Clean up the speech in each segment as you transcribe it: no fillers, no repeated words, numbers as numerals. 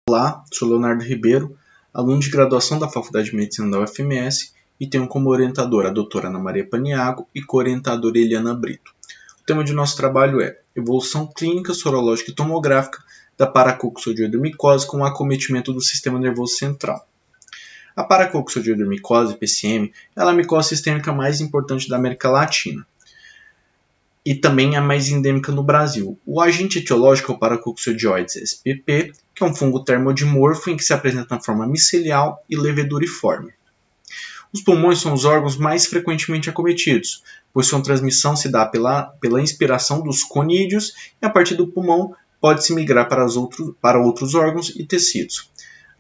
Olá, sou Leonardo Ribeiro, aluno de graduação da Faculdade de Medicina da UFMS e tenho como orientadora a doutora Ana Maria Paniago e co-orientadora Eliana Brito. O tema de nosso trabalho é Evolução Clínica, Sorológica e Tomográfica da Paracoccodioidomicose com acometimento do Sistema Nervoso Central. A Paracoccodioidomicose, PCM, é a micose sistêmica mais importante da América Latina e também a mais endêmica no Brasil. O agente etiológico é o Paracoccodioides spp, que é um fungo termodimorfo em que se apresenta na forma micelial e leveduriforme. Os pulmões são os órgãos mais frequentemente acometidos, pois sua transmissão se dá pela inspiração dos conídeos e a partir do pulmão pode-se migrar para outros órgãos e tecidos.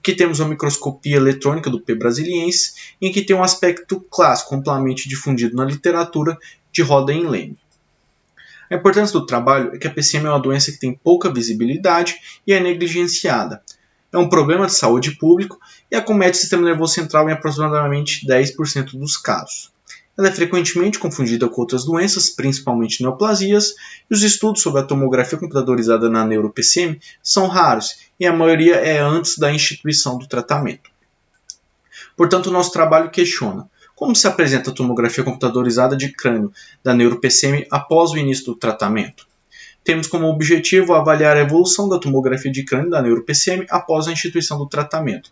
Aqui temos a microscopia eletrônica do P. brasiliensis, em que tem um aspecto clássico amplamente difundido na literatura de Roda em Leme. A importância do trabalho é que a PCM é uma doença que tem pouca visibilidade e é negligenciada. É um problema de saúde pública e acomete o sistema nervoso central em aproximadamente 10% dos casos. Ela é frequentemente confundida com outras doenças, principalmente neoplasias, e os estudos sobre a tomografia computadorizada na neuro-PCM são raros e a maioria é antes da instituição do tratamento. Portanto, o nosso trabalho questiona: como se apresenta a tomografia computadorizada de crânio da neuro-PCM após o início do tratamento? Temos como objetivo avaliar a evolução da tomografia de crânio da neuro-PCM após a instituição do tratamento.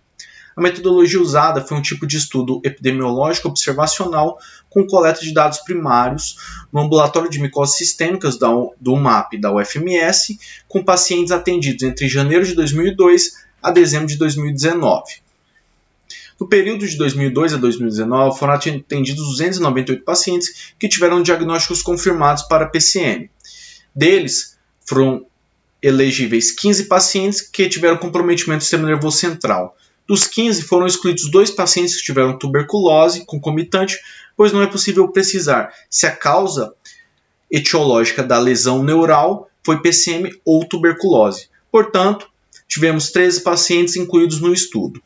A metodologia usada foi um tipo de estudo epidemiológico observacional com coleta de dados primários no ambulatório de micoses sistêmicas do MAP da UFMS, com pacientes atendidos entre janeiro de 2002 a dezembro de 2019. No período de 2002 a 2019, foram atendidos 298 pacientes que tiveram diagnósticos confirmados para PCM. Deles, foram elegíveis 15 pacientes que tiveram comprometimento do sistema nervoso central. Dos 15, foram excluídos 2 pacientes que tiveram tuberculose concomitante, pois não é possível precisar se a causa etiológica da lesão neural foi PCM ou tuberculose. Portanto, tivemos 13 pacientes incluídos no estudo.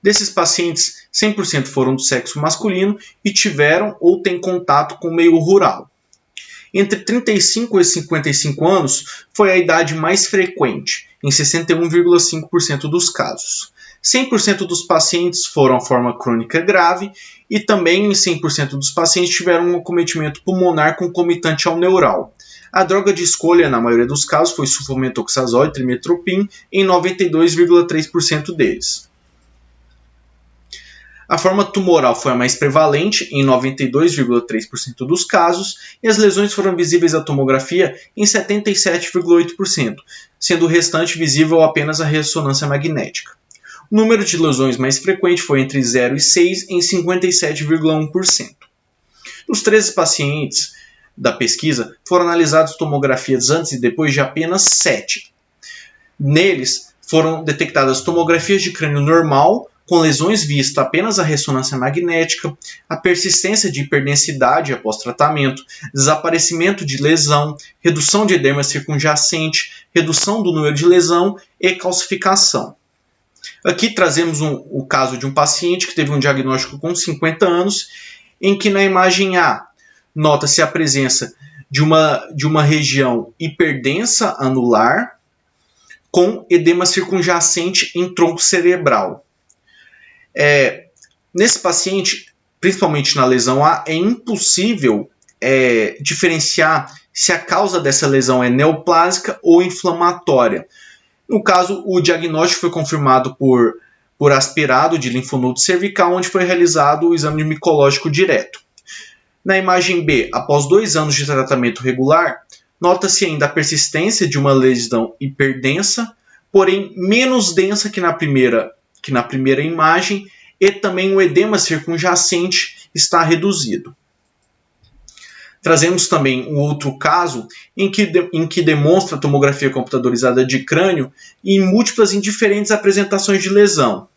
Desses pacientes, 100% foram do sexo masculino e tiveram ou têm contato com o meio rural. Entre 35 e 55 anos foi a idade mais frequente, em 61,5% dos casos. 100% dos pacientes foram a forma crônica grave e também em 100% dos pacientes tiveram um acometimento pulmonar concomitante ao neural. A droga de escolha, na maioria dos casos, foi sulfametoxazol e trimestoprim em 92,3% deles. A forma tumoral foi a mais prevalente, em 92,3% dos casos, e as lesões foram visíveis à tomografia em 77,8%, sendo o restante visível apenas à ressonância magnética. O número de lesões mais frequente foi entre 0 e 6, em 57,1%. Dos 13 pacientes da pesquisa, foram analisados tomografias antes e depois de apenas 7. Neles, foram detectadas tomografias de crânio normal, com lesões vistas apenas a ressonância magnética, a persistência de hiperdensidade após tratamento, desaparecimento de lesão, redução de edema circunjacente, redução do número de lesão e calcificação. Aqui trazemos o caso de um paciente que teve um diagnóstico com 50 anos, em que na imagem A nota-se a presença de uma região hiperdensa anular com edema circunjacente em tronco cerebral. Nesse paciente, principalmente na lesão A, é impossível diferenciar se a causa dessa lesão é neoplásica ou inflamatória. No caso, o diagnóstico foi confirmado por aspirado de linfonodo cervical, onde foi realizado o exame micológico direto. Na imagem B, após 2 anos de tratamento regular, nota-se ainda a persistência de uma lesão hiperdensa, porém menos densa que na primeira imagem, e também o edema circunjacente está reduzido. Trazemos também um outro caso em que demonstra a tomografia computadorizada de crânio em múltiplas e diferentes apresentações de lesão.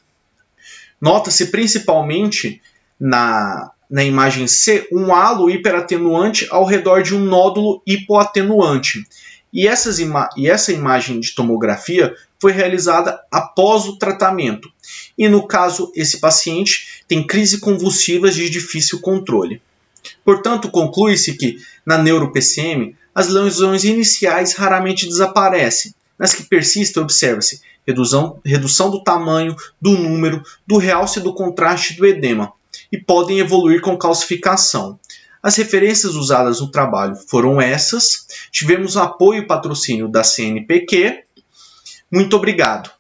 Nota-se principalmente na imagem C um halo hiperatenuante ao redor de um nódulo hipoatenuante. E essa imagem de tomografia foi realizada após o tratamento. E no caso, esse paciente tem crises convulsivas de difícil controle. Portanto, conclui-se que, na neuro-PCM, as lesões iniciais raramente desaparecem, Nas que persistem, observa-se redução do tamanho, do número, do realce do contraste e do edema, e podem evoluir com calcificação. As referências usadas no trabalho foram essas. Tivemos apoio e patrocínio da CNPq. Muito obrigado.